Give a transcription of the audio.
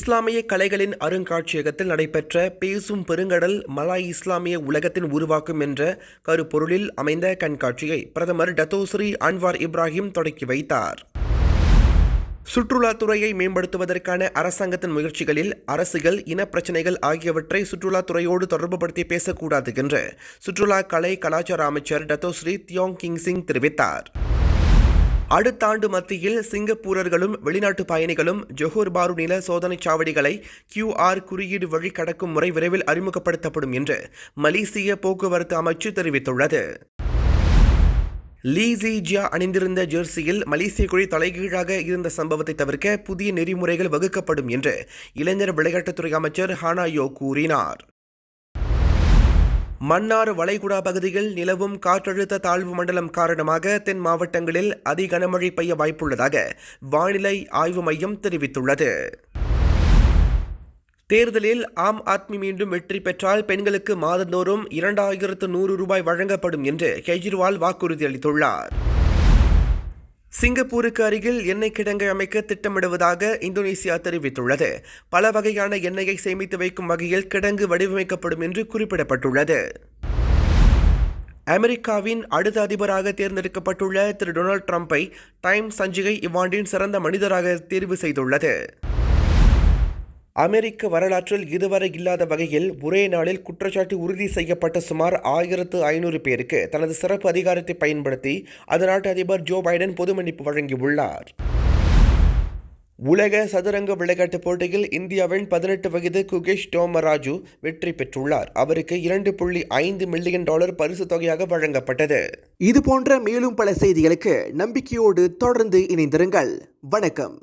இஸ்லாமிய கலைகளின் அருங்காட்சியகத்தில் நடைபெற்ற பேசும் பெருங்கடல் மலாய் இஸ்லாமிய உலகத்தின் உருவாக்கும் என்ற கருப்பொருளில் அமைந்த கண்காட்சியை பிரதமர் டத்தோஸ்ரீ அன்வார் இப்ராஹிம் தொடக்கி வைத்தார். சுற்றுலாத்துறையை மேம்படுத்துவதற்கான அரசாங்கத்தின் முயற்சிகளில் அரசியல், இனப்பிரச்சினைகள் ஆகியவற்றை சுற்றுலாத்துறையோடு தொடர்புபடுத்தி பேசக்கூடாது என்று சுற்றுலா கலை கலாச்சார அமைச்சர் டத்தோஸ்ரீ தியோங் கிங் சிங் தெரிவித்தார். அடுத்த ஆண்டு மத்தியில் சிங்கப்பூரர்களும் வெளிநாட்டு பயணிகளும் ஜொஹூர் பாரு நில சோதனைச் சாவடிகளை QR குறியீடு வழி கடக்கும் முறை விரைவில் அறிமுகப்படுத்தப்படும் என்று மலேசிய போக்குவரத்து அமைச்சு தெரிவித்துள்ளது. லீ ஜியா அணிந்திருந்த ஜெர்சியில் மலேசிய கொடி தலைகீழாக இருந்த சம்பவத்தை தவிர்க்க புதிய நெறிமுறைகள் வகுக்கப்படும் என்று இளைஞர் விளையாட்டுத்துறை அமைச்சர் ஹானாயோ கூறினார். மன்னார் வளைகுடா பகுதியில் நிலவும் காற்றழுத்த தாழ்வு மண்டலம் காரணமாக தென் மாவட்டங்களில் அதி கனமழை பெய்ய வாய்ப்புள்ளதாக வானிலை ஆய்வு மையம் தெரிவித்துள்ளது. தேர்தலில் ஆம் ஆத்மி மீண்டும் வெற்றி பெற்றால் பெண்களுக்கு மாதந்தோறும் 2100 ரூபாய் வழங்கப்படும் என்று கெஜ்ரிவால் வாக்குறுதி அளித்துள்ளார். சிங்கப்பூருக்கு அருகில் எண்ணெய் கிடங்கை அமைக்க திட்டமிடுவதாக இந்தோனேசியா தெரிவித்துள்ளது. பல வகையான எண்ணெயை சேமித்து வைக்கும் வகையில் கிடங்கு வடிவமைக்கப்படும் என்று குறிப்பிடப்பட்டுள்ளது. அமெரிக்காவின் அடுத்த அதிபராக தேர்ந்தெடுக்கப்பட்டுள்ள திரு டொனால்ட் ட்ரம்பை டைம் சஞ்சிகை இவ்வாண்டின் சிறந்த மனிதராக தேர்வு செய்துள்ளது. அமெரிக்க வரலாற்றில் இதுவரை இல்லாத வகையில் ஒரே நாளில் குற்றச்சாட்டு உறுதி செய்யப்பட்ட சுமார் 1500 பேருக்கு தனது சிறப்பு அதிகாரத்தை பயன்படுத்தி அந்நாட்டு அதிபர் ஜோ பைடன் பொது மன்னிப்பு வழங்கியுள்ளார். உலக சதுரங்க விளையாட்டுப் போட்டியில் இந்தியாவின் 18 வயது குகேஷ் டோமராஜு வெற்றி பெற்றுள்ளார். அவருக்கு $2.5 மில்லியன் பரிசு தொகையாக வழங்கப்பட்டது. இது போன்ற மேலும் பல செய்திகளுக்கு நம்பிக்கையோடு தொடர்ந்து இணைந்திருங்கள். வணக்கம்.